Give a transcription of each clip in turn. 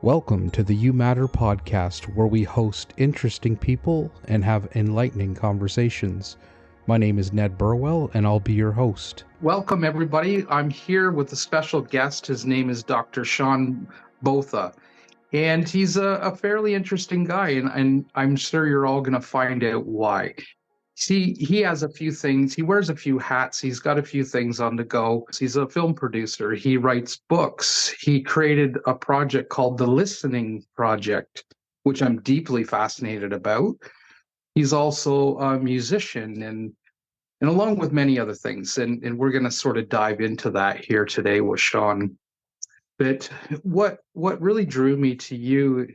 Welcome to the You Matter podcast, where we host interesting people and have enlightening conversations. My name is Ned Burwell, and I'll be your host. Welcome, everybody. I'm here with a special guest. His name is Dr. Sean Botha, and he's a fairly interesting guy, and I'm sure you're all going to find out why. See, he has a few things. He wears a few hats. He's got a few things on the go. He's a film producer. He writes books. He created a project called the Listening Project, which I'm deeply fascinated about. He's also a musician and along with many other things. And we're going to sort of dive into that here today with Sean. But what really drew me to you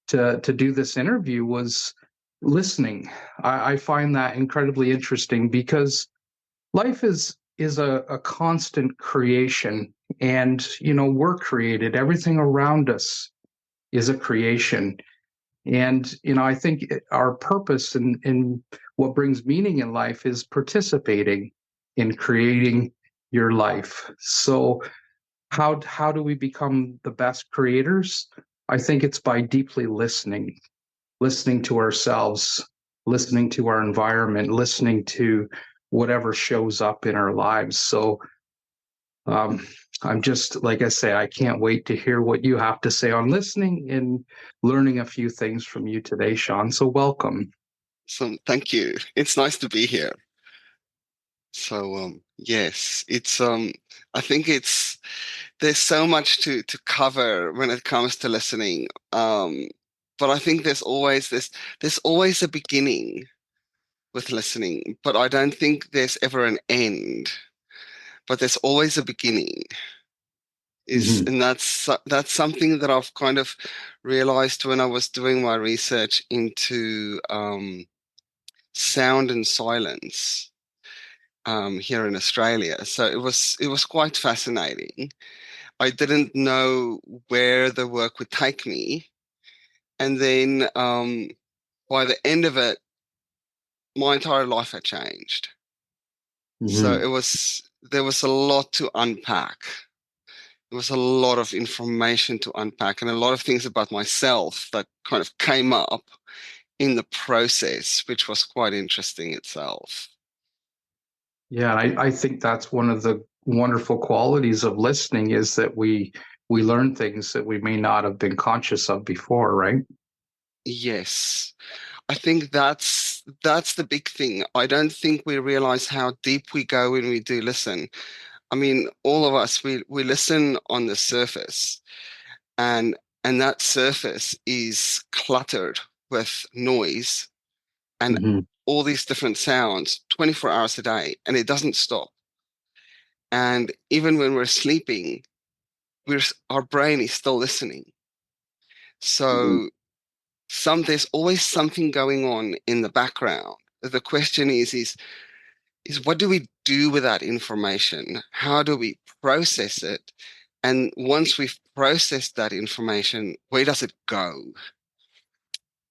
to do this interview was listening. I find that incredibly interesting because life is a constant creation, and we're created. Everything around us is a creation, and I think our purpose and what brings meaning in life is participating in creating your life. So how do we become the best creators? I think it's by deeply listening to ourselves, listening to our environment, listening to whatever shows up in our lives. So um, I'm just, like I say, I can't wait to hear what you have to say on listening and learning a few things from you today, Sean. So welcome. So thank you. It's nice to be here. So yes, it's I think there's so much to cover when it comes to listening. But I think there's always a beginning with listening, but I don't think there's ever an end. But there's always a beginning. Mm-hmm. And that's something that I've kind of realized when I was doing my research into sound and silence here in Australia. So it was quite fascinating. I didn't know where the work would take me, and then by the end of it, my entire life had changed. So Mm-hmm. there was a lot to unpack. There was a lot of information to unpack, and a lot of things about myself that kind of came up in the process, which was quite interesting itself. Yeah, I think that's one of the wonderful qualities of listening is that we learn things that we may not have been conscious of before, right? Yes. I think that's the big thing. I don't think we realize how deep we go when we do listen. I mean, all of us we listen on the surface, and that surface is cluttered with noise and Mm-hmm. all these different sounds 24 hours a day, and it doesn't stop. And even when we're sleeping, our brain is still listening. Mm-hmm. So there's always something going on in the background. The question is what do we do with that information? How do we process it? And once we've processed that information, where does it go?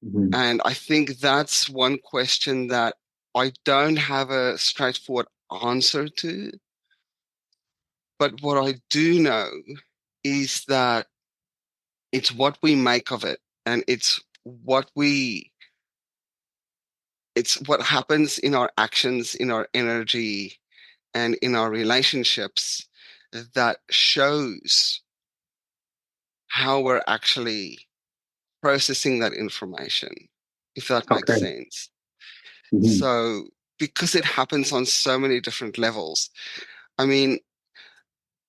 Mm-hmm. And I think that's one question that I don't have a straightforward answer to. But what I do know is that it's what we make of it, and it's what happens in our actions, in our energy, and in our relationships that shows how we're actually processing that information, if that makes Okay. sense. Mm-hmm. So, because it happens on so many different levels, I mean,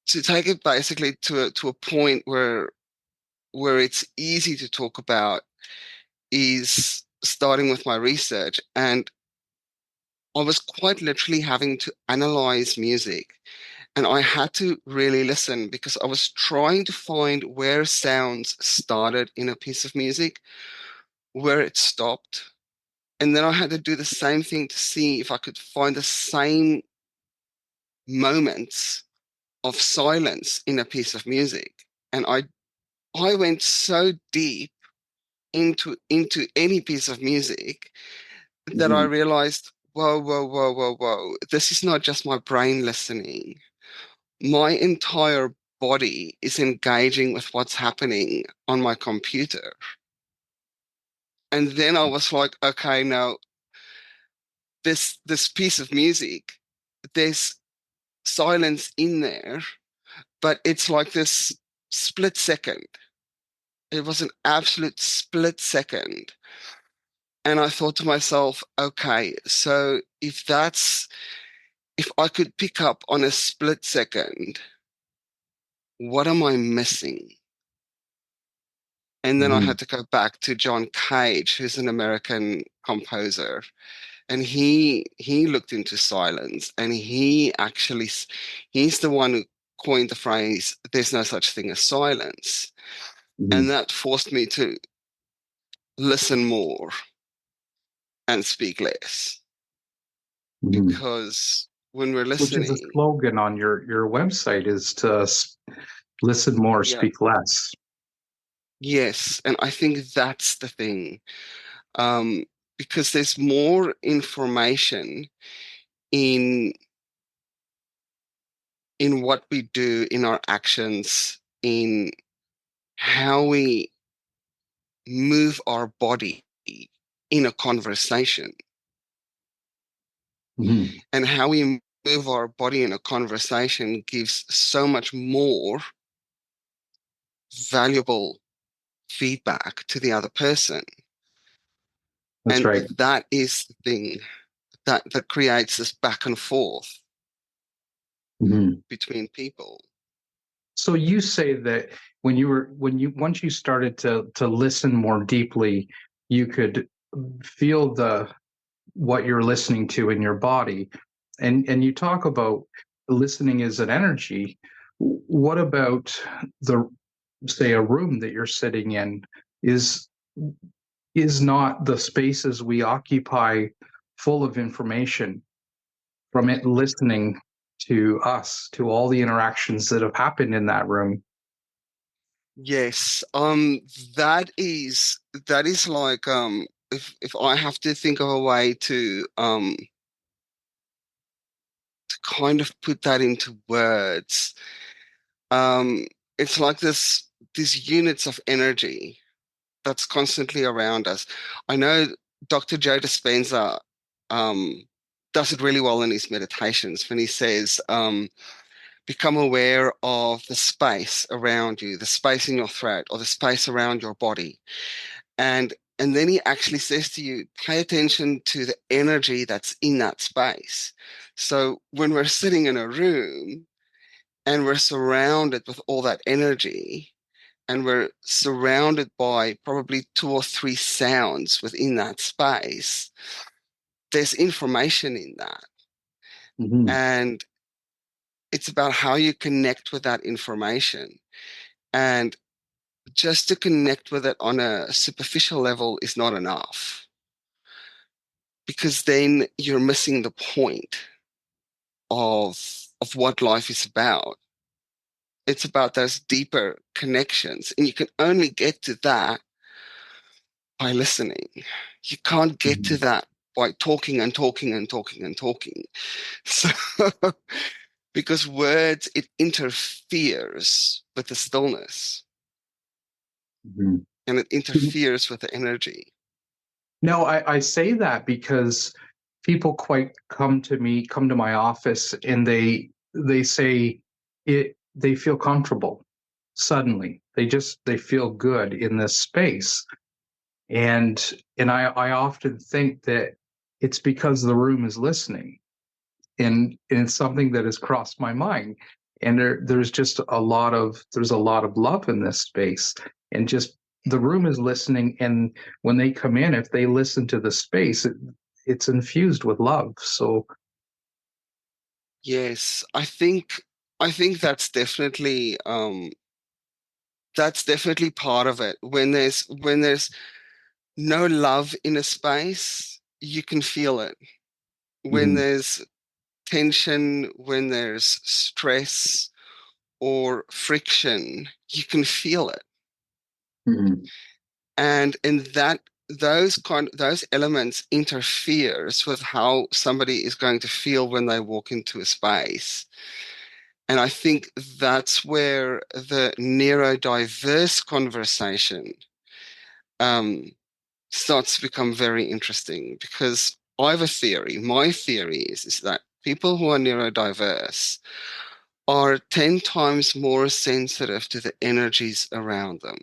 to take it basically to a point where it's easy to talk about is starting with my research. And I was quite literally having to analyze music. And I had to really listen because I was trying to find where sounds started in a piece of music, where it stopped. And then I had to do the same thing to see if I could find the same moments of silence in a piece of music. And I went so deep into any piece of music that I Mm-hmm. realized, whoa, whoa, whoa, whoa, whoa. This is not just my brain listening. My entire body is engaging with what's happening on my computer. And then I was like, okay, now this piece of music, there's silence in there, but it's like this split second. It was an absolute split second. And I thought to myself, okay, so if I could pick up on a split second, what am I missing? And then I Mhm. had to go back to John Cage, who's an American composer, and he looked into silence, and he's the one who coined the phrase, "There's no such thing as silence," and Mhm. that forced me to listen more and speak less, Mhm. because when we're Which is a listening, slogan on your website is to listen more, yeah, speak less. yes, and I think that's the thing, um, because there's more information in what we do, in our actions, in how we move our body in a conversation, Mhm. and how we move our body in a conversation gives so much more valuable feedback to the other person. That's And right. that is the thing that creates this back and forth Mhm. between people. So you say that when you once you started to listen more deeply, you could feel the what you're listening to in your body, and you talk about listening as an energy. What about the say a room that you're sitting in is is not the spaces we occupy full of information from it listening to us, to all the interactions that have happened in that room. Yes, that is like, if I have to think of a way to kind of put that into words, um, it's like these units of energy that's constantly around us. I know Dr. Joe Dispenza um, does it really well in his meditations when he says, become aware of the space around you, the space in your throat, or the space around your body. And then he actually says to you, pay attention to the energy that's in that space. So when we're sitting in a room and we're surrounded with all that energy, and we're surrounded by probably two or three sounds within that space, there's information in that. Mhm. And it's about how you connect with that information. And just to connect with it on a superficial level is not enough, because then you're missing the point of what life is about. It's about those deeper connections. And you can only get to that by listening. You can't get to Mhm. that by talking and talking and talking and talking. So, because words, it interferes with the stillness, Mhm. and it interferes with the energy. No, I say that because people quite come to me, come to my office, and they say they feel comfortable suddenly. They feel good in this space. And I often think that it's because the room is listening. And it's something that has crossed my mind. And there's just there's a lot of love in this space, and just the room is listening. And when they come in, if they listen to the space, it's infused with love. So Yes, I think that's definitely part of it. When there's no love in a space, you can feel it. When mhm, there's tension, when there's stress or friction, you can feel it. mhm, And in that, those elements interferes with how somebody is going to feel when they walk into a space. And I think that's where the neurodiverse conversation um, starts to become very interesting, because I have a theory. My theory is that people who are neurodiverse are 10 times more sensitive to the energies around them.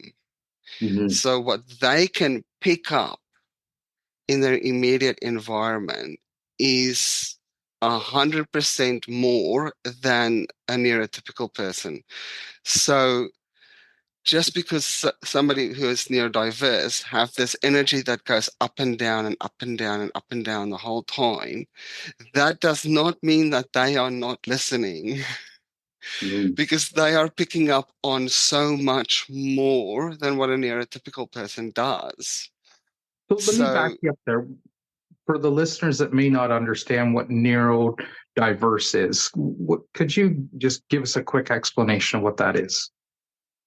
Hmm. So what they can pick up in their immediate environment is 100% more than a neurotypical person. So just because somebody who is neurodiverse have this energy that goes up and down and up and down and up and down the whole time, that does not mean that they are not listening, Hmm. because they are picking up on so much more than what a neurotypical person does. So let me back So you up there. For the listeners that may not understand what neurodiverse is, could you just give us a quick explanation of what that is?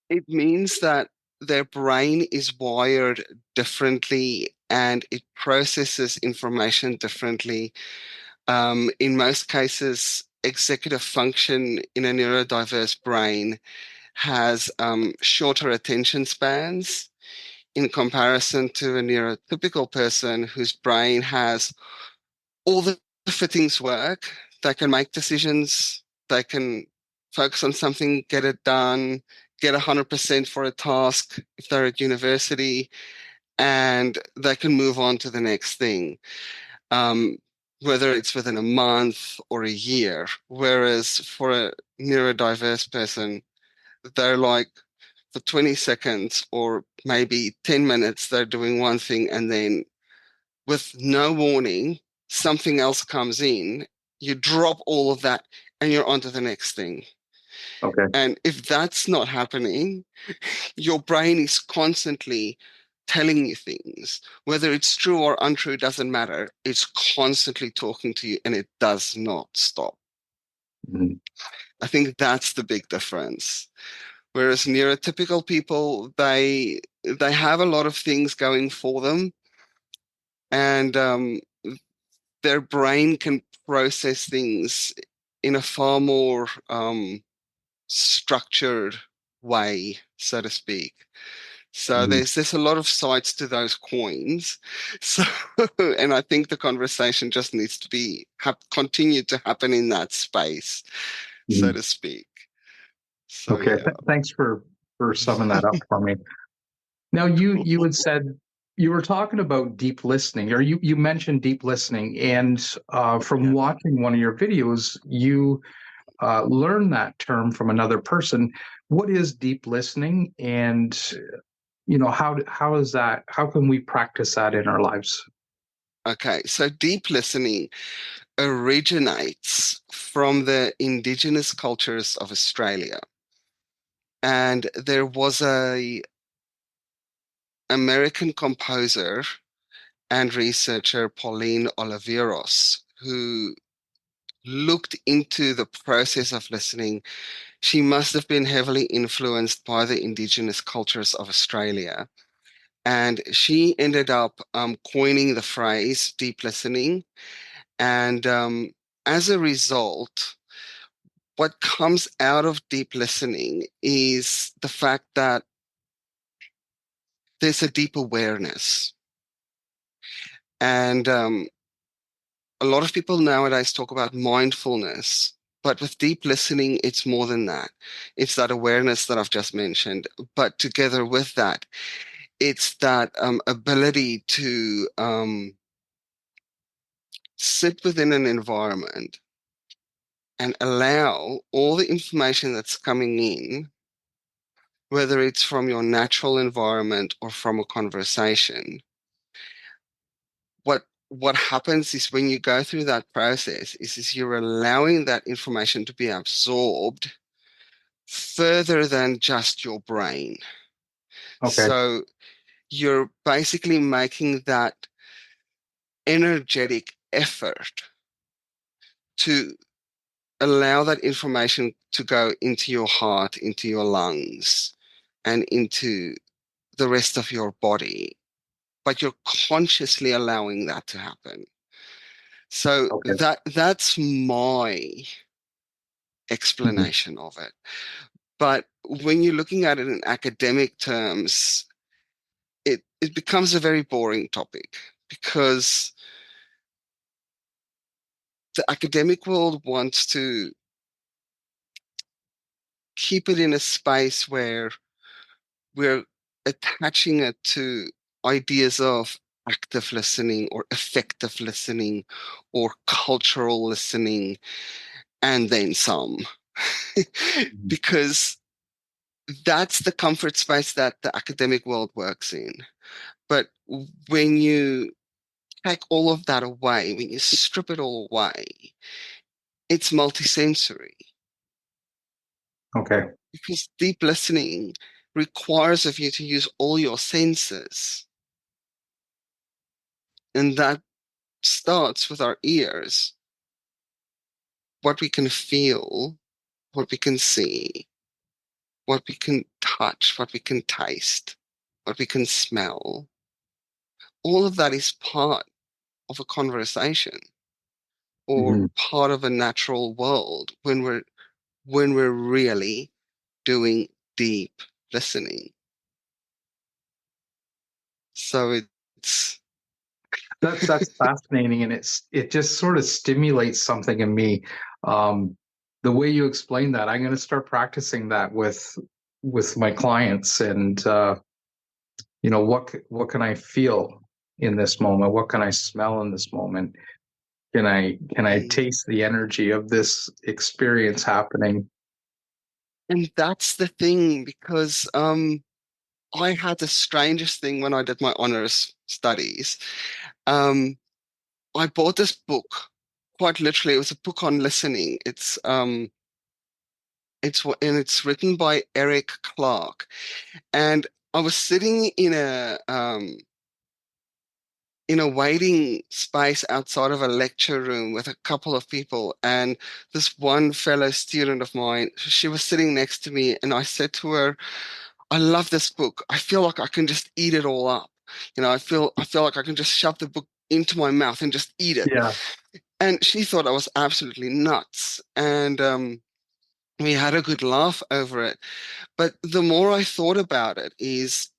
it means that their brain is wired differently and it processes information differently. In most cases, executive function in a neurodiverse brain has shorter attention spans in comparison to a neurotypical person whose brain has all the fittings work. They can make decisions, they can focus on something, get it done, get 100% for a task if they're at university, and they can move on to the next thing, um, whether it's within a month or a year. Whereas for a neurodiverse person, they're like, for 20 seconds or maybe 10 minutes, they're doing one thing, and then with no warning, something else comes in, you drop all of that and you're on to the next thing. Okay. And if that's not happening, your brain is constantly telling you things. Whether it's true or untrue doesn't matter. It's constantly talking to you and it does not stop. Mhm. I think that's the big difference. Whereas neurotypical people, they have a lot of things going for them, and their brain can process things in a far more structured way, so to speak. So Mhm. there's a lot of sides to those coins. So, and I think the conversation just needs to be continue to happen in that space, so Mhm. to speak. So Okay. yeah. Thanks for summing that up for me. Now, you had said you were talking about deep listening, or you mentioned deep listening, and from Yeah. watching one of your videos, you learned that term from another person. What is deep listening, and how is that? How can we practice that in our lives? Okay. So deep listening originates from the indigenous cultures of Australia. And there was a American composer and researcher, Pauline Oliveros, who looked into the process of listening. She must have been heavily influenced by the indigenous cultures of Australia. And she ended up coining the phrase deep listening. And as a result, what comes out of deep listening is the fact that there's a deep awareness. And a lot of people nowadays talk about mindfulness, but with deep listening, it's more than that. It's that awareness that I've just mentioned. But together with that, it's that ability to sit within an environment and allow all the information that's coming in, whether it's from your natural environment or from a conversation. What happens is when you go through that process is you're allowing that information to be absorbed further than just your brain. Okay. So you're basically making that energetic effort to allow that information to go into your heart, into your lungs, and into the rest of your body. But you're consciously allowing that to happen. So Okay. that's my Mhm. explanation of it. But when you're looking at it in academic terms, it becomes a very boring topic because the academic world wants to keep it in a space where we're attaching it to ideas of active listening or effective listening or cultural listening and then some. Mhm. Because that's the comfort space that the academic world works in. But when you take all of that away, when you strip it all away, it's multisensory Okay. because deep listening requires of you to use all your senses. And that starts with our ears, what we can feel, what we can see, what we can touch, what we can taste, what we can smell. All of that is part of a conversation or Mhm. part of a natural world when we're really doing deep listening. So it's That's fascinating, and it just sort of stimulates something in me. Um, the way you explain that, I'm going to start practicing that with my clients, and what can I feel in this moment? What can I smell in this moment? Can I mm. taste the energy of this experience happening? And that's the thing because I had the strangest thing when I did my honors studies. Um, I bought this book, quite literally. It was a book on listening. It's written by Eric Clark, and I was sitting in a waiting space outside of a lecture room with a couple of people, and this one fellow student of mine, she was sitting next to me, and I said to her, I love this book. I feel like I can just eat it all up. I feel like I can just shove the book into my mouth and just eat it. Yeah. And she thought I was absolutely nuts. And we had a good laugh over it. But the more I thought about it is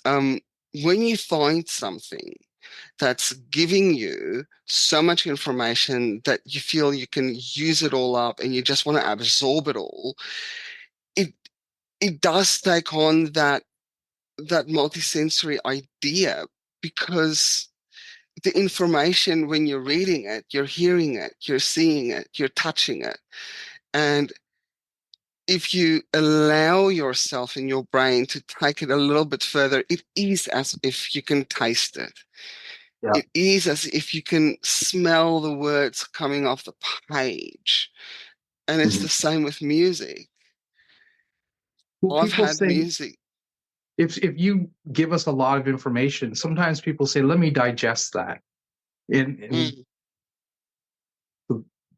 when you find something that's giving you so much information that you feel you can use it all up and you just want to absorb it all, it it does take on that multisensory idea because the information when you're reading it, you're hearing it, you're seeing it, you're touching it. And if you allow yourself in your brain to take it a little bit further, it is as if you can taste it. Yeah. It is as if you can smell the words coming off the page. And it's Mhm. the same with music. Well, I've people had say music. if you give us a lot of information, sometimes people say, "Let me digest that." And Mm,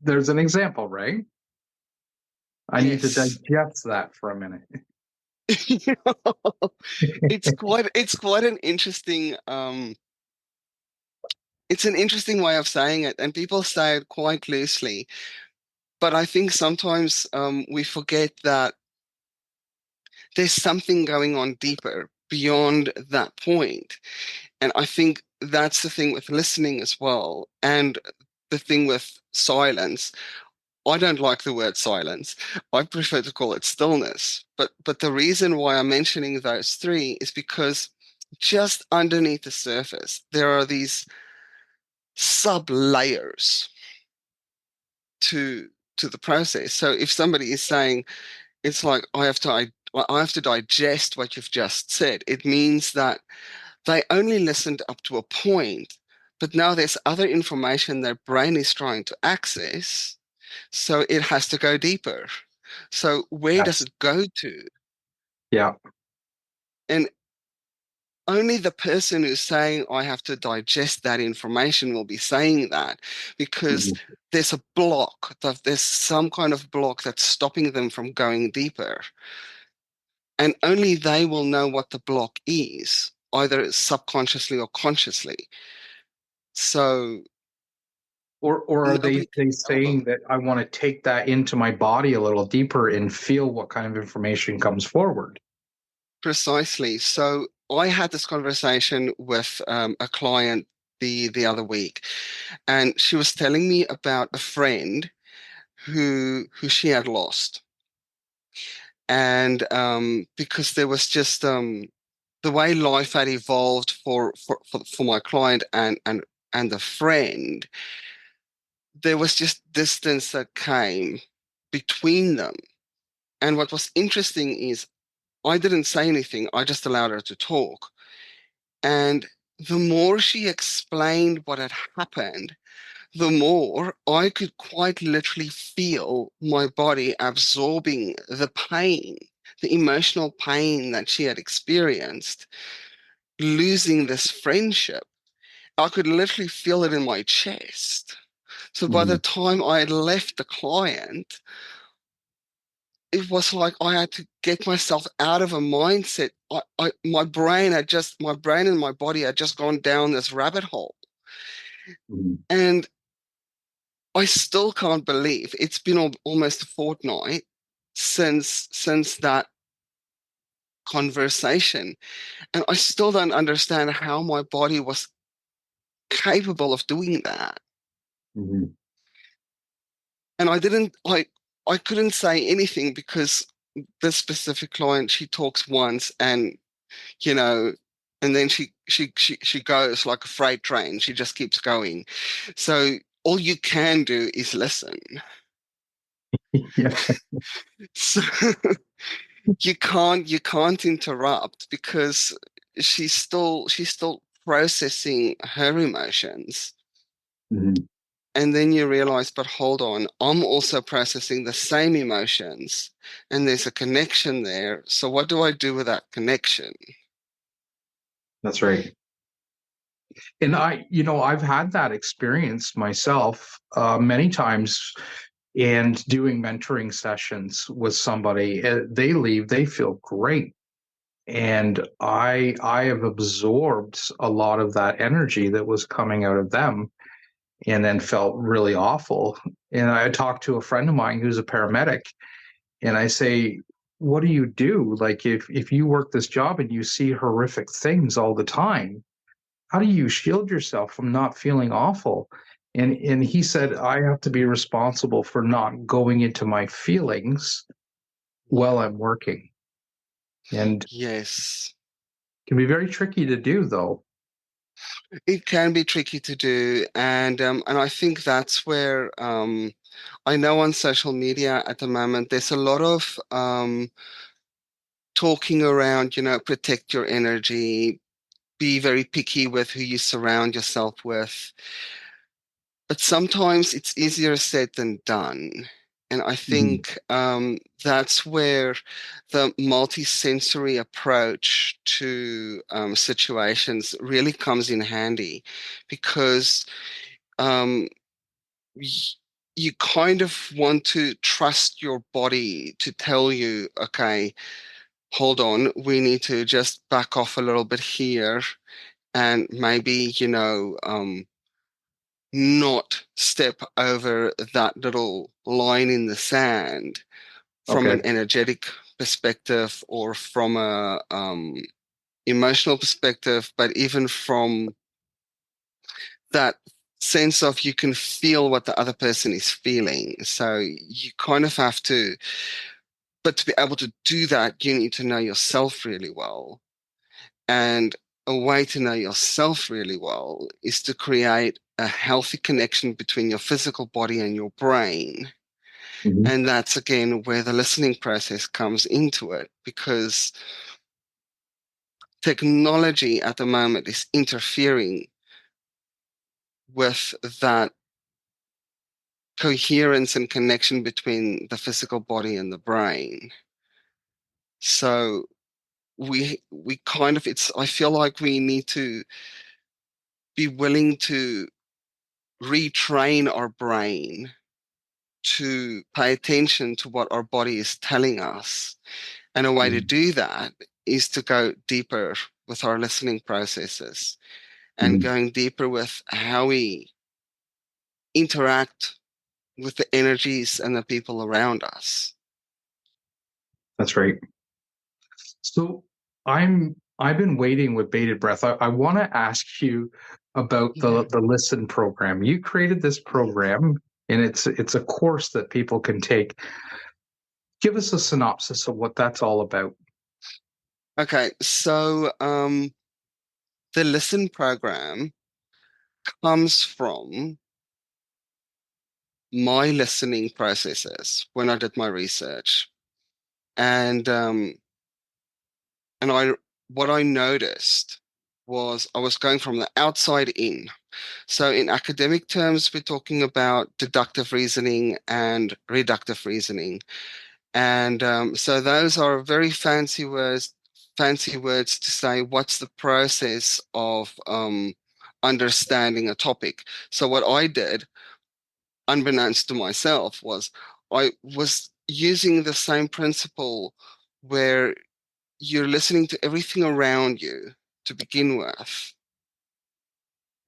there's an example, right? I need to yes. digest that for a minute. It's quite an interesting it's an interesting way of saying it, and people say it quite loosely. But I think sometimes we forget that there's something going on deeper beyond that point. And I think that's the thing with listening as well, and the thing with silence. I don't like the word silence. I prefer to call it stillness. But the reason why I'm mentioning those three is because just underneath the surface, there are these sub layers to to the process. So if somebody is saying it's like I have to digest what you've just said, it means that they only listened up to a point, but now there's other information their brain is trying to access, so it has to go deeper. So where does Yes. it go to? Yeah. And only the person who's saying I have to digest that information will be saying that because Mhm. there's a block, there's some kind of block that's stopping them from going deeper. And only they will know what the block is, either subconsciously or consciously. So Or are Nobody they can tell saying them. that I want to take that into my body a little deeper and feel what kind of information comes forward? Precisely. So I had this conversation with a client the other week, and she was telling me about a friend who she had lost, and because there was just the way life had evolved for my client and the friend, there was just distance that came between them. And what was interesting is I didn't say anything. I just allowed her to talk. And the more she explained what had happened, the more I could quite literally feel my body absorbing the pain, the emotional pain that she had experienced, losing this friendship. I could literally feel it in my chest. So by the Mhm. time I had left the client, it was like I had to get myself out of a mindset. My brain and my body had just gone down this rabbit hole. Mhm. And I still can't believe it's been almost a fortnight since that conversation. And I still don't understand how my body was capable of doing that. Mhm. And I couldn't say anything because this specific client, she talks once and you know, and then she goes like a freight train. She just keeps going. So all you can do is listen. Yeah. So you can't interrupt because she's still processing her emotions. Mhm. And then you realize, but hold on, I'm also processing the same emotions, and there's a connection there. So what do I do with that connection? That's right. And I've had that experience myself many times and doing mentoring sessions with somebody. They leave, they feel great. And I have absorbed a lot of that energy that was coming out of them and then felt really awful. And I talked to a friend of mine who's a paramedic, and I say, what do you do? Like if you work this job and you see horrific things all the time, how do you shield yourself from not feeling awful? And he said, I have to be responsible for not going into my feelings while I'm working. And Yes. can be very tricky to do though. It can be tricky to do, and I think that's where I know on social media at the moment there's a lot of talking around, protect your energy, be very picky with who you surround yourself with. But sometimes it's easier said than done. And I Mhm. think that's where the multi-sensory approach to situations really comes in handy because um, y- you kind of want to trust your body to tell you, okay, hold on, we need to just back off a little bit here and maybe, not step over that little line in the sand from Okay. an energetic perspective or from a emotional perspective, but even from that sense of you can feel what the other person is feeling. So you kind of have to, but to be able to do that, you need to know yourself really well. And a way to know yourself really well is to create a healthy connection between your physical body and your brain. Mhm. And that's again where the listening process comes into it because technology at the moment is interfering with that coherence and connection between the physical body and the brain. So we kind of it's I feel like we need to be willing to retrain our brain to pay attention to what our body is telling us. And a way to Mhm. do that is to go deeper with our listening processes and Mhm. going deeper with how we interact with the energies and the people around us. That's right. So I've been waiting with bated breath. I want to ask you about the Listen program. You created this program, and it's a course that people can take. Give us a synopsis of what that's all about. Okay, so the Listen program comes from my listening processes when I did my research. And I what I noticed was I was going from the outside in. So in academic terms, we're talking about deductive reasoning and reductive reasoning. And so those are very fancy words to say what's the process of understanding a topic. So what I did, unbeknownst to myself, was I was using the same principle where you're listening to everything around you to begin with.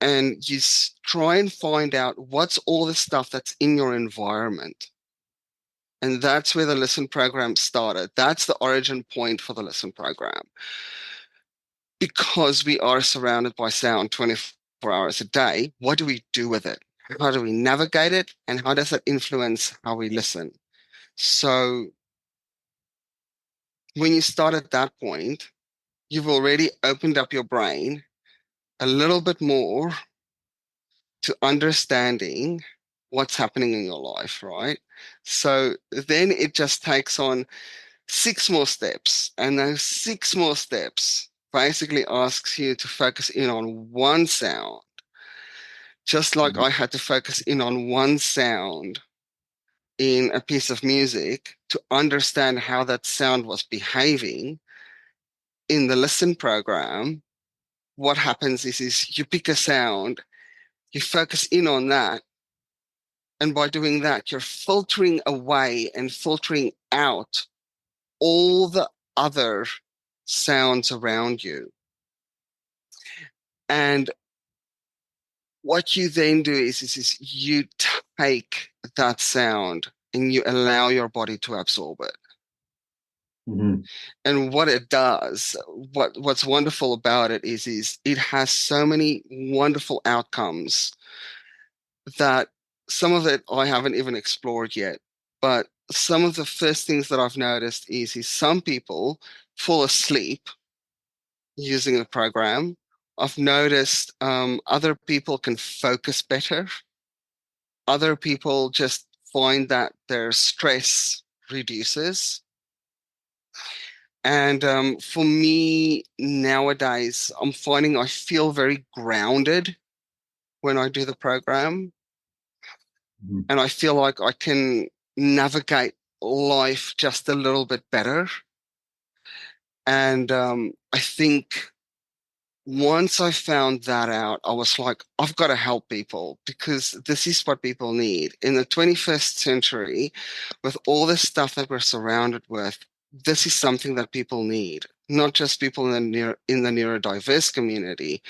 And you try and find out what's all the stuff that's in your environment. And that's where the Listen program started. That's the origin point for the Listen program. Because we are surrounded by sound 24 hours a day, what do we do with it? How do we navigate it? And how does it influence how we listen? So when you start at that point, you've already opened up your brain a little bit more to understanding what's happening in your life, right? So then it just takes on 6 more steps. And those 6 more steps basically asks you to focus in on one sound, just like I had to focus in on one sound in a piece of music to understand how that sound was behaving. In the Listen program, what happens is you pick a sound, you focus in on that, and by doing that, you're filtering away and filtering out all the other sounds around you. And what you then do is you take that sound and you allow your body to absorb it. Mm-hmm. And what it does, what's wonderful about it is it has so many wonderful outcomes that some of it I haven't even explored yet. But some of the first things that I've noticed is some people fall asleep using the program. I've noticed other people can focus better. Other people just find that their stress reduces. And for me nowadays, I'm finding I feel very grounded when I do the program. Mm-hmm. And I feel like I can navigate life just a little bit better. And I think once I found that out, I was like, I've got to help people because this is what people need. In the 21st century, with all the stuff that we're surrounded with, this is something that people need, not just people in the neurodiverse community,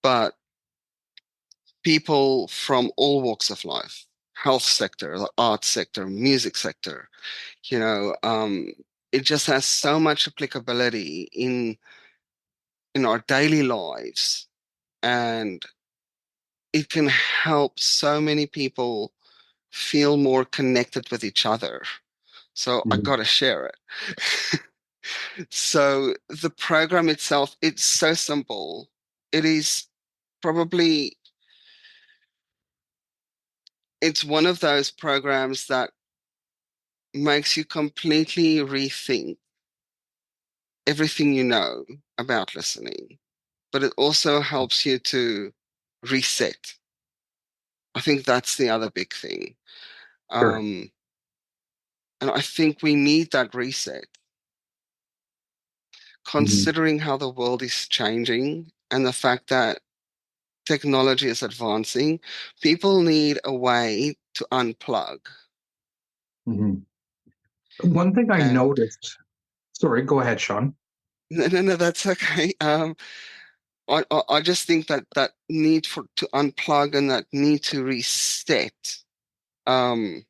but people from all walks of life, health sector, the arts sector, music sector. You know, it just has so much applicability in our daily lives, and it can help so many people feel more connected with each other. So I got to share it. So the program itself, it's so simple. It is probably, it's one of those programs that makes you completely rethink everything you know about listening, but it also helps you to reset. I think that's the other big thing. Sure. Um, and I think we need that reset, Mm-hmm. considering how the world is changing and the fact that technology is advancing. People need a way to unplug. Mm-hmm. One thing I And noticed. Sorry, go ahead, Sean. no, that's okay. I just think that that need for to unplug and that need to reset um,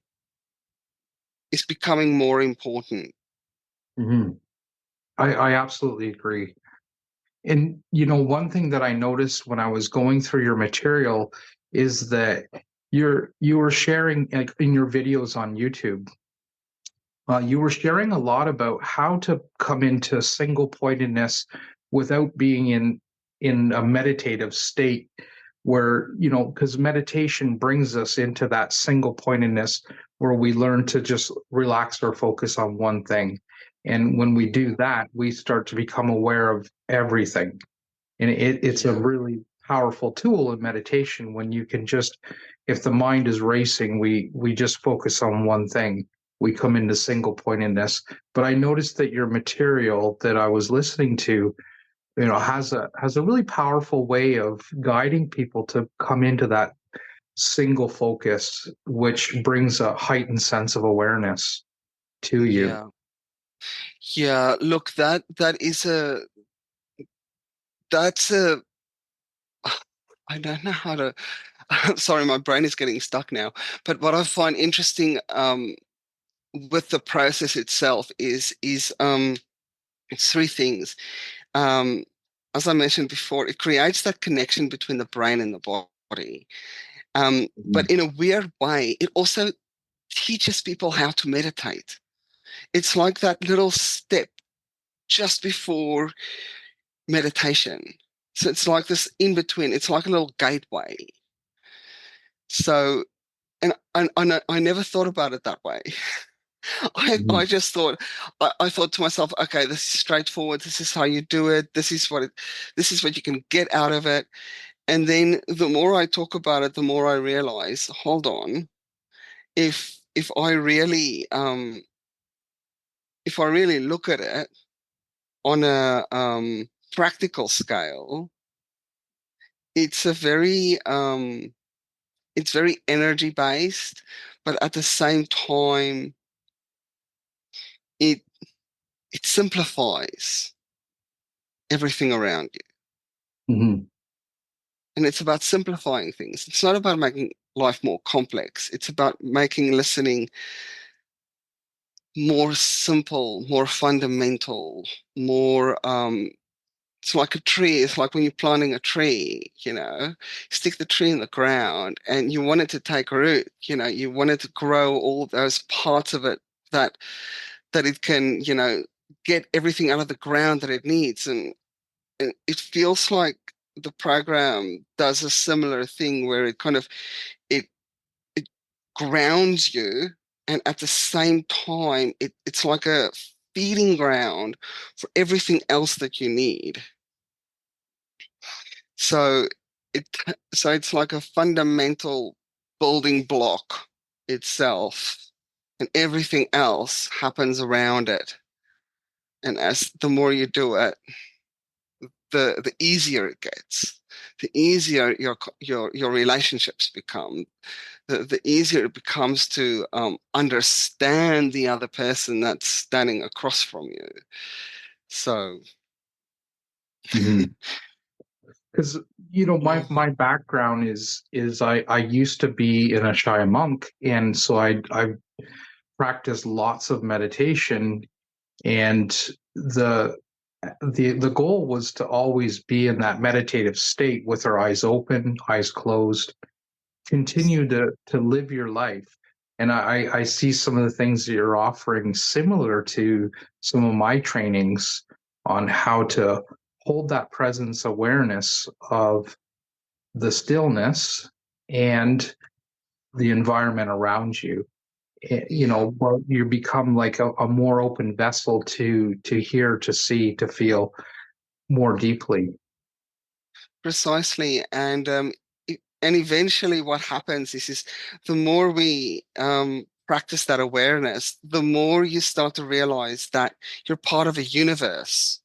is becoming more important. Hmm. I absolutely agree. And one thing that I noticed when I was going through your material is that you were sharing, like, in your videos on YouTube. You were sharing a lot about how to come into single pointedness without being in a meditative state, where because meditation brings us into that single pointedness where we learn to just relax or focus on one thing. And when we do that, we start to become aware of everything. And it's a Yeah, really powerful tool in meditation when you can just, if the mind is racing, we just focus on one thing. We come into single pointedness. But I noticed that your material that I was listening to, has a really powerful way of guiding people to come into that single focus, which brings a heightened sense of awareness to you. yeah, yeah. Look, that's a I don't know how to. Sorry, my brain is getting stuck now. But what I find interesting with the process itself is it's three things. Um, as I mentioned before, it creates that connection between the brain and the body. But in a weird way, it also teaches people how to meditate. It's like that little step just before meditation. So it's like this in between. It's like a little gateway. So, and I never thought about it that way. I Mhm. just thought I thought to myself, okay, this is straightforward. This is how you do it. This is what you can get out of it. And then the more I talk about it, the more I realize, hold on, if if I really look at it on a practical scale, it's a very it's very energy based, but at the same time, it it simplifies everything around you. Mhm. And it's about simplifying things. It's not about making life more complex. It's about making listening more simple, more fundamental, more it's like a tree. It's like when you're planting a tree, stick the tree in the ground and you want it to take root, you want it to grow all those parts of it that it can, get everything out of the ground that it needs. And it feels like the program does a similar thing where it kind of it it grounds you, and at the same time it's like a feeding ground for everything else that you need. So it so it's like a fundamental building block itself, and everything else happens around it. And as the more you do it, the easier it gets. The easier your relationships become. The easier it becomes to understand the other person that's standing across from you. So, Mhm. Because yeah, my background is I used to be in a Shia monk, and so I practiced lots of meditation, and the the goal was to always be in that meditative state with our eyes open, eyes closed, continue to live your life. And I see some of the things that you're offering similar to some of my trainings on how to hold that presence awareness of the stillness and the environment around you. yeah, Well, you become like a more open vessel to hear, to see, to feel more deeply. precisely. And eventually, what happens is the more we practice that awareness, the more you start to realize that you're part of a universe.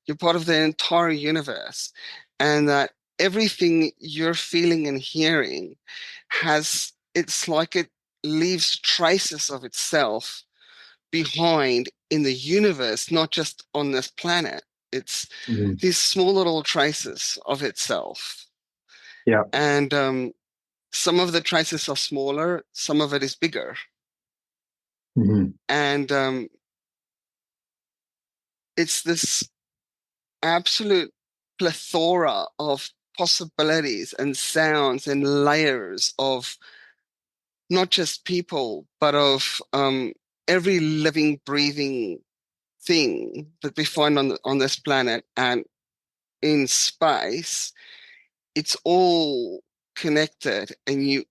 You're part of the entire universe, and that everything you're feeling and hearing it's like it leaves traces of itself behind in the universe, not just on this planet. It's Mhm. these small little traces of itself. Yeah. And some of the traces are smaller, some of it is bigger. Mhm. And it's this absolute plethora of possibilities and sounds and layers of not just people, but of every living, breathing thing that we find on this planet and in space. It's all connected, and you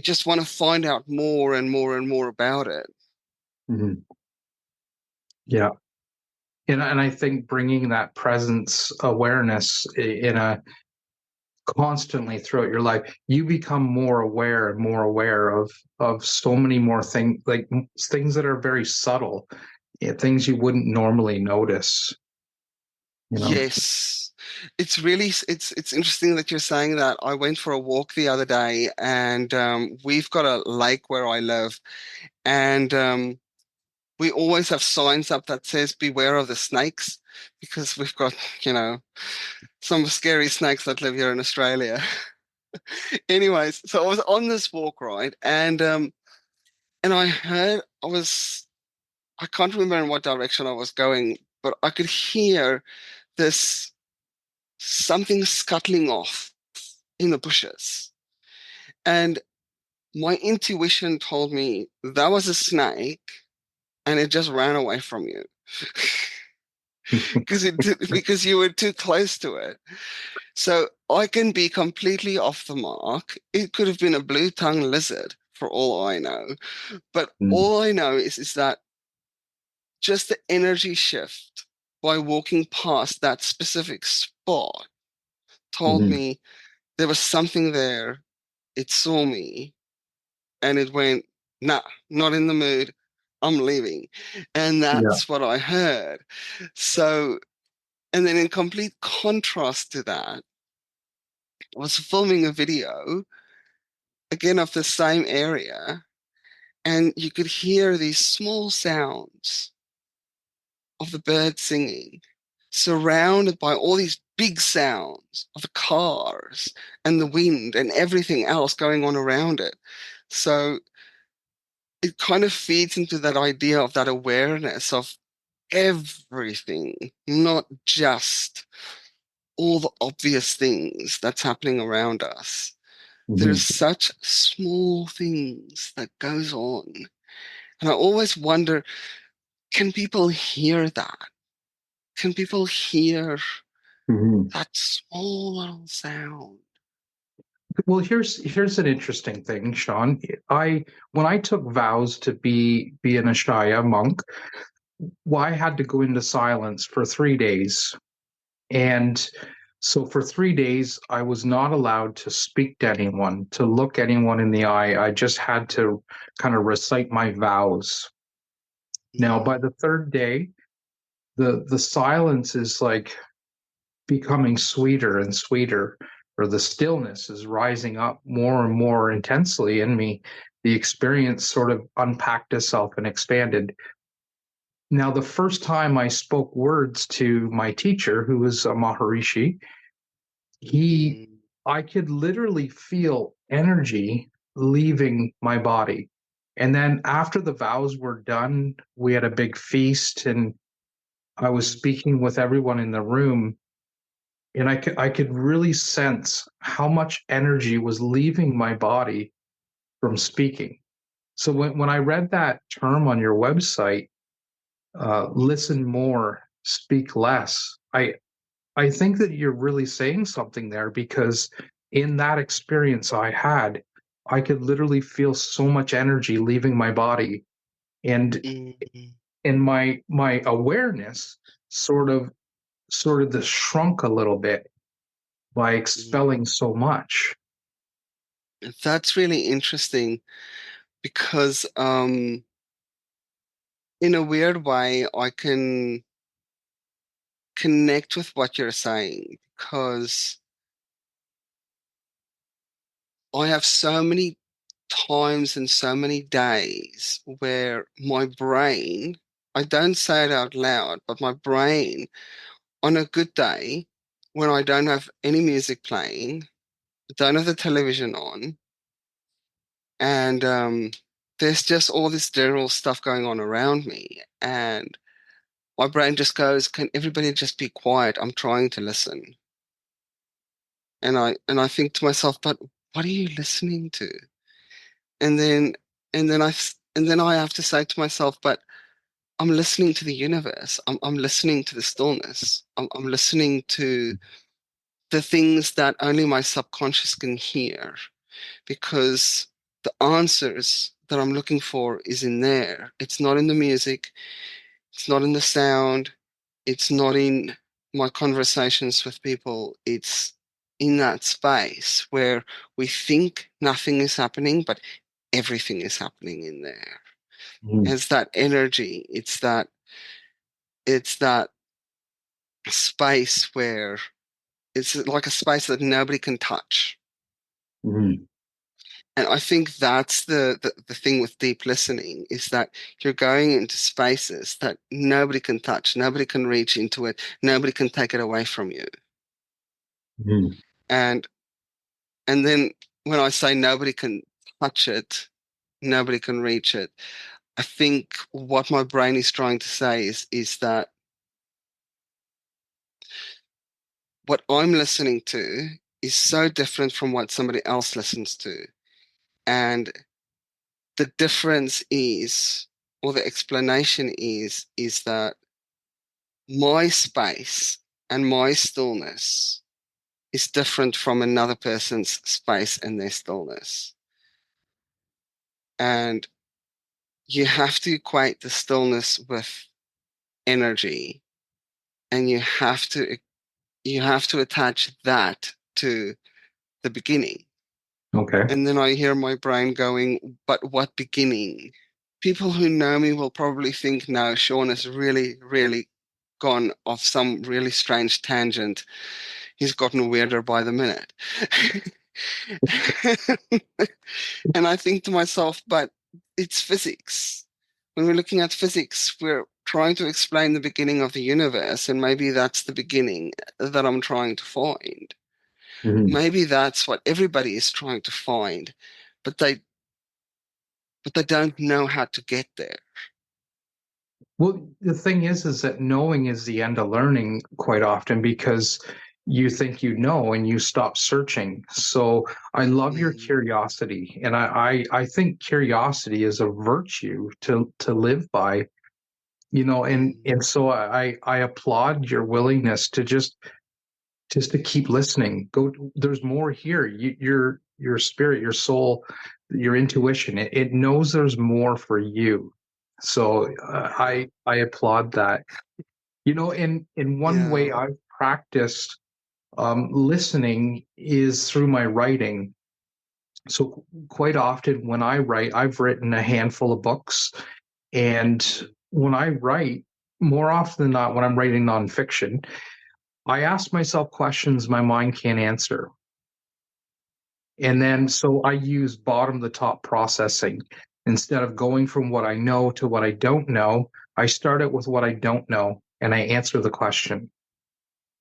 just want to find out more and more and more about it. Mhm. Yeah. And I think bringing that presence awareness in a constantly throughout your life, you become more aware and more aware of so many more things, like things that are very subtle, things you wouldn't normally notice, you know. Yes, it's really it's interesting that you're saying that. I went for a walk the other day, and we've got a lake where I live, and we always have signs up that says "Beware of the snakes," because we've got, you know, some scary snakes that live here in Australia. Anyways, so I was on this walk, right, and I heard I can't remember in what direction I was going, but I could hear this something scuttling off in the bushes. And my intuition told me that was a snake and it just ran away from you because you were too close to it. So I can be completely off the mark. It could have been a blue-tongued lizard for all I know. But Mm. all I know is that just the energy shift by walking past that specific spot told Mhm. me there was something there. It saw me and it went, nah, not in the mood. I'm leaving. And Yeah. that's what I heard. So, and then in complete contrast to that, I was filming a video again of the same area, and you could hear these small sounds of the birds singing, surrounded by all these big sounds of the cars and the wind and everything else going on around it. So it kind of feeds into that idea of that awareness of everything, not just all the obvious things that's happening around us. There's Mhm. such small things that goes on. And I always wonder, can people hear that? Can people hear Mhm. that small little sound? Well, here's an interesting thing, Sean. I When I took vows to be an Ashaya monk, well, I had to go into silence for 3 days. And so for 3 days, I was not allowed to speak to anyone, to look anyone in the eye. I just had to kind of recite my vows. Now, by Mm, the third day, the silence is like becoming sweeter and sweeter, or the stillness is rising up more and more intensely in me. The experience sort of unpacked itself and expanded. Now, the first time I spoke words to my teacher, who was a Maharishi, he mm, I could literally feel energy leaving my body. And then after the vows were done, we had a big feast and I was mm, speaking with everyone in the room, and I could really sense how much energy was leaving my body from speaking. So when I read that term on your website, listen more, speak less, I think that you're really saying something there, because in that experience I had, I could literally feel so much energy leaving my body, and mm. my awareness sort of the shrunk a little bit by Mm. expelling so much. That's really interesting because in a weird way, I can connect with what you're saying because I have so many times and so many days where my brain I don't say it out loud, but my brain, on a good day, when I don't have any music playing, don't have the television on, and there's just all this general stuff going on around me, and my brain just goes, "Can everybody just be quiet? I'm trying to listen." And I think to myself, "But what are you listening to?" And then and then I have to say to myself, "But I'm listening to the universe. I'm listening to the stillness. I'm listening to the things that only my subconscious can hear, because the answers that I'm looking for is in there. It's not in the music, it's not in the sound, it's not in my conversations with people. It's in that space where we think nothing is happening, but everything is happening in there. Mm-hmm. It's that energy, it's that space where it's like a space that nobody can touch." Mm-hmm. And I think that's the thing with deep listening, is that you're going into spaces that nobody can touch, nobody can reach into it, nobody can take it away from you. Mm-hmm. And and then when I say nobody can touch it, nobody can reach it, I think what my brain is trying to say is that what I'm listening to is so different from what somebody else listens to. And the difference is, or the explanation is that my space and my stillness is different from another person's space and their stillness. And you have to equate the stillness with energy, and you have to attach that to the beginning. Okay. And then I hear my brain going, "But what beginning?" People who know me will probably think, "No, Sean has really, really gone off some really strange tangent. He's gotten weirder by the minute." And I think to myself, but it's physics. When we're looking at physics, we're trying to explain the beginning of the universe, and maybe that's the beginning that I'm trying to find. Mm-hmm. Maybe that's what everybody is trying to find, but they don't know how to get there. Well, the thing is that knowing is the end of learning quite often because you think you know and you stop searching. So I love your Mm, curiosity, and I think curiosity is a virtue to live by. mm, And so I applaud your willingness to just to keep listening. Go, there's more here. Your spirit, your soul, your intuition, it knows there's more for you. So yeah, I applaud that. In one way yeah, I've practiced listening is through my writing. So quite often when I write, I've written a handful of books, and when I write, more often than not, when I'm writing nonfiction, I ask myself questions my mind can't answer. And then so I use bottom to top processing. Instead of going from what I know to what I don't know, I start out with what I don't know and I answer the question.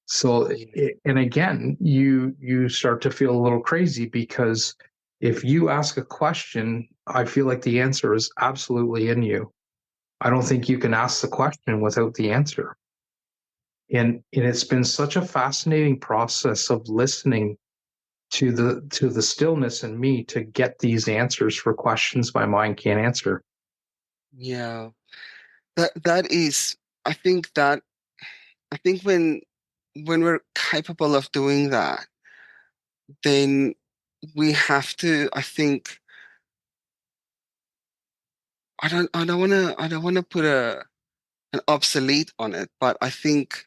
So, mm, and again, you start to feel a little crazy because if you ask a question, I feel like the answer is absolutely in you. I don't think you can ask the question without the answer. And it's been such a fascinating process of listening to the stillness in me to get these answers for questions my mind can't answer. yeah. That is, I think that I think when we're capable of doing that, then we have to, I think, I don't wanna put an obsolete on it, but I think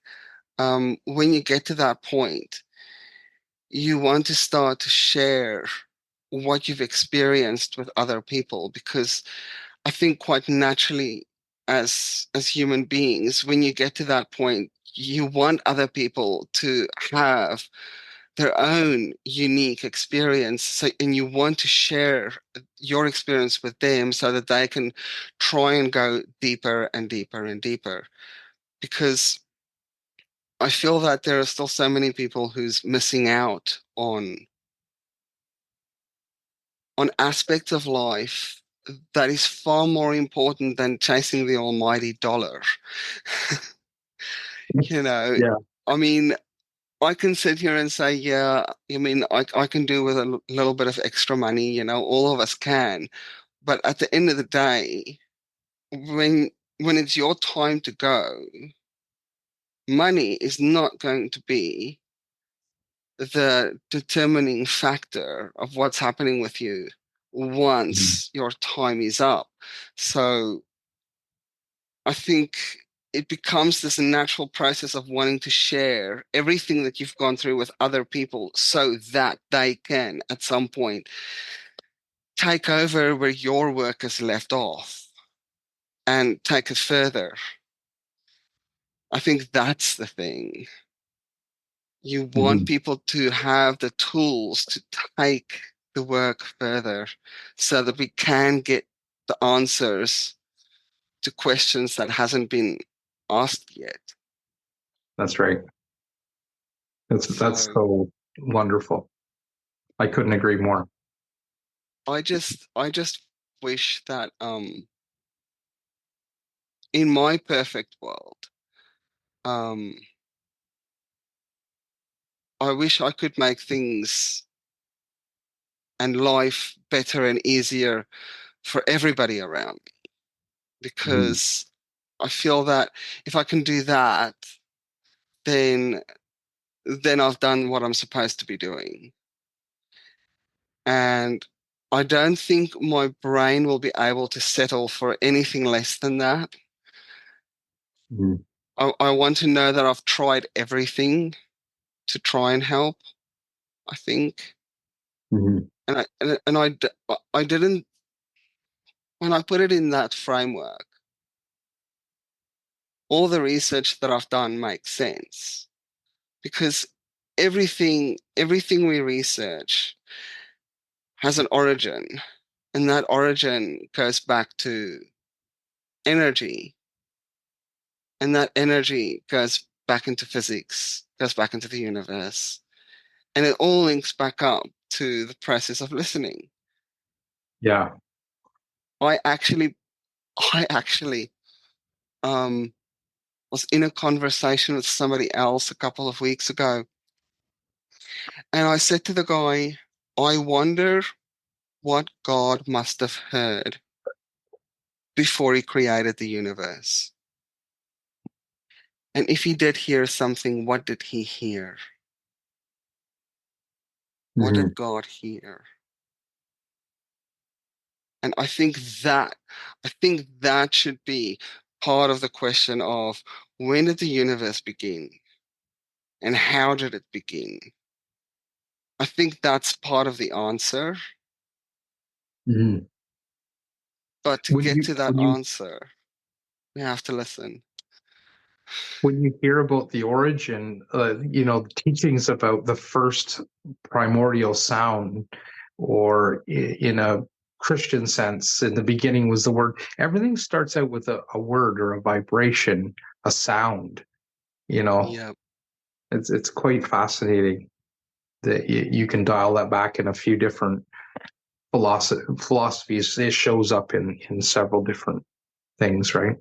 when you get to that point, you want to start to share what you've experienced with other people, because I think quite naturally, as human beings, when you get to that point, you want other people to have their own unique experience. So, and you want to share your experience with them so that they can try and go deeper and deeper and deeper. Because I feel that there are still so many people who's missing out on aspects of life that is far more important than chasing the almighty dollar. You know, Yeah. I mean, I can sit here and say, yeah, I mean, I can do with a little bit of extra money, all of us can. But at the end of the day, when when it's your time to go, money is not going to be the determining factor of what's happening with you Mhm. once your time is up. So I think it becomes this natural process of wanting to share everything that you've gone through with other people so that they can, at some point, take over where your work has left off and take it further. I think that's the thing. You want Mhm. people to have the tools to take the work further so that we can get the answers to questions that hasn't been asked yet. That's right. That's So so wonderful. I couldn't agree more. I just wish that in my perfect world, um I wish I could make things and life better and easier for everybody around me, Mhm. because I feel that if I can do that, then I've done what I'm supposed to be doing. And I don't think my brain will be able to settle for anything less than that. Mhm. I want to know that I've tried everything to try and help, I think. Mhm. And I didn't, when I put it in that framework, all the research that I've done makes sense, because everything we research has an origin, and that origin goes back to energy, and that energy goes back into physics, goes back into the universe, and it all links back up to the process of listening. Yeah. I actually, I actually um, was in a conversation with somebody else a couple of weeks ago, and I said to the guy, I wonder what God must have heard before he created the universe. And if he did hear something, what did he hear? What Mhm. did God hear? And I think that should be part of the question of, when did the universe begin and how did it begin? I think that's part of the answer, Mhm. but to When get you to that when you answer, we have to listen. when you hear about the origin, teachings about the first primordial sound, or in a Christian sense, in the beginning was the word. Everything starts out with a word or a vibration, a sound. You know, Yeah. it's quite fascinating that you can dial that back in a few different philosophies. It shows up in several different things, right?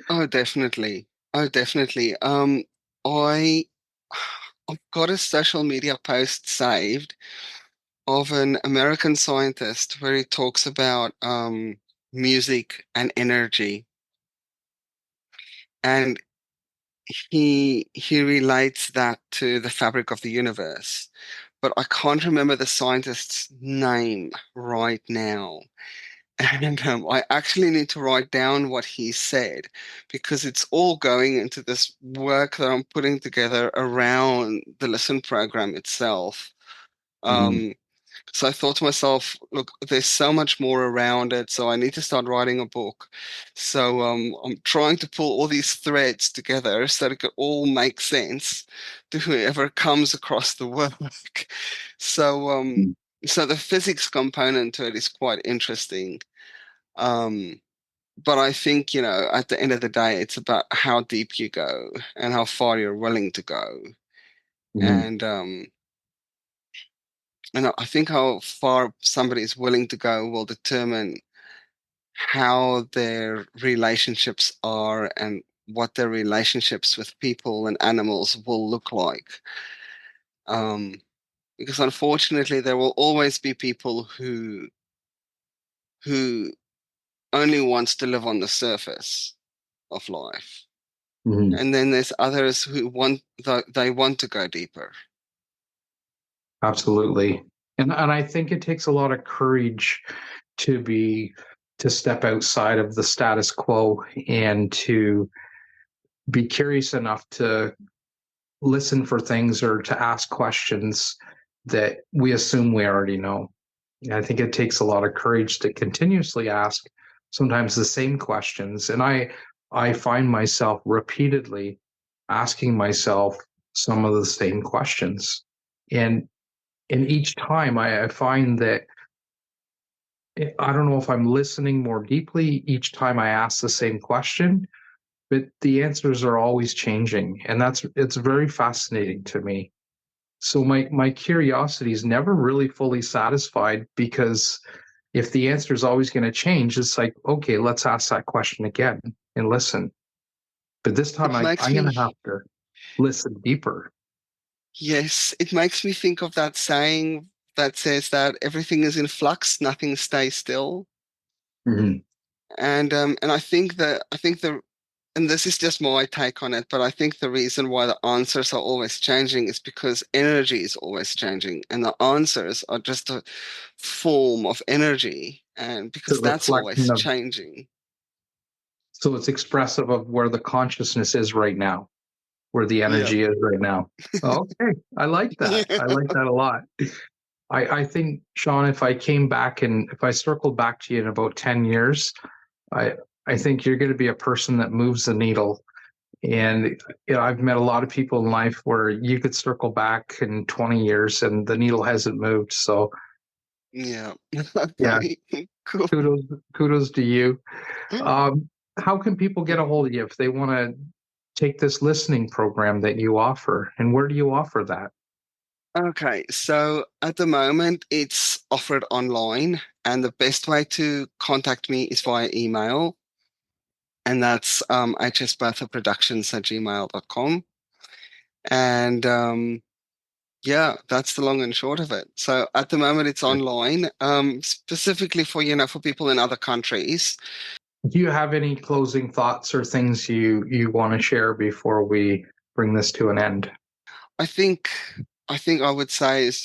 Oh, definitely. Oh, definitely. I I've got a social media post saved of an American scientist where he talks about music and energy, and he relates that to the fabric of the universe. But I can't remember the scientist's name right now. And I actually need to write down what he said, because it's all going into this work that I'm putting together around the Listen program itself. Mhm. Um, So I thought to myself, look, there's so much more around it, so I need to start writing a book. So I'm trying to pull all these threads together so that it could all make sense to whoever comes across the work. So so the physics component to it is quite interesting. Um, but I think, at the end of the day, it's about how deep you go and how far you're willing to go. Mhm. And I think how far somebody is willing to go will determine how their relationships are and what their relationships with people and animals will look like. Because unfortunately, there will always be people who only wants to live on the surface of life, Mhm. and then there's others who they want to go deeper. Absolutely. And I think it takes a lot of courage to step outside of the status quo and to be curious enough to listen for things or to ask questions that we assume we already know. And I think it takes a lot of courage to continuously ask sometimes the same questions. And I find myself repeatedly asking myself some of the same questions. And each time I find that I don't know if I'm listening more deeply each time I ask the same question, but the answers are always changing. And it's very fascinating to me. So my curiosity is never really fully satisfied because if the answer is always going to change, it's like, okay, let's ask that question again and listen. But this time It makes I'm going me, to have to listen deeper. yes, it makes me think of that saying that says that everything is in flux, nothing stays still. Mhm. And I think and this is just my take on it, but I think the reason why the answers are always changing is because energy is always changing, and the answers are just a form of energy, and It's a because that's reflection always of, changing. so it's expressive of where the consciousness is right now, where the Yeah. energy is right now. Okay. I like that. I like that a lot. I think, Sean, if I came back and if I circled back to you in about 10 years, I, I think you're going to be a person that moves the needle. And I've met a lot of people in life where you could circle back in 20 years and the needle hasn't moved. So Yeah. yeah, Okay. Cool. kudos, kudos to you. How can people get a hold of you if they want to take this listening program that you offer? And where do you offer that? Okay, so at the moment it's offered online, and the best way to contact me is via email, and that's HSBothaProductions@gmail.com. And yeah, that's the long and short of it. So at the moment it's online, specifically for, for people in other countries. Do you have any closing thoughts or things you want to share before we bring this to an end? I think I think I would say is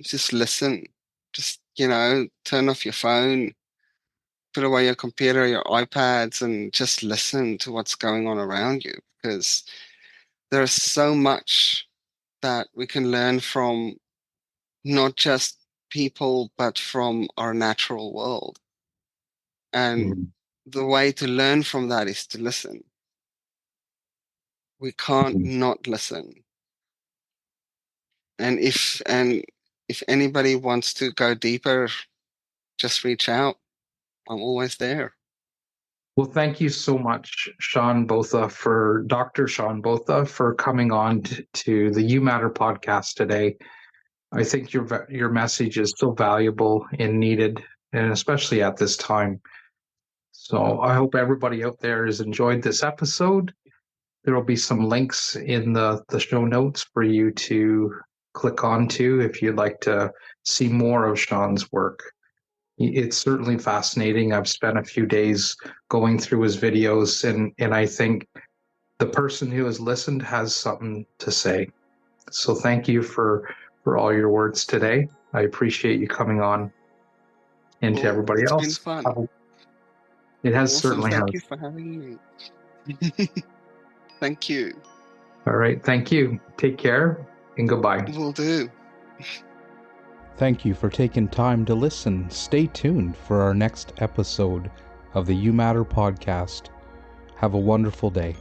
just listen. Just, turn off your phone, put away your computer, your iPads, and just listen to what's going on around you, because there's so much that we can learn from not just people, but from our natural world. And Mhm. the way to learn from that is to listen. We can't Mhm. not listen. And if anybody wants to go deeper, just reach out. I'm always there. Well, thank you so much, Sean Botha, for Dr. Sean Botha, for coming on to the You Matter podcast today. I think your message is so valuable and needed, and especially at this time. So I hope everybody out there has enjoyed this episode. There will be some links in the show notes for you to click onto if you'd like to see more of Sean's work. It's certainly fascinating. I've spent a few days going through his videos, and I think the person who has listened has something to say. So thank you for all your words today. I appreciate you coming on, and to Well, everybody it's been else. fun. It has Awesome. certainly Thank you has. for having me. Thank you. All right. Thank you. Take care and goodbye. Will do. Thank you for taking time to listen. Stay tuned for our next episode of the You Matter podcast. Have a wonderful day.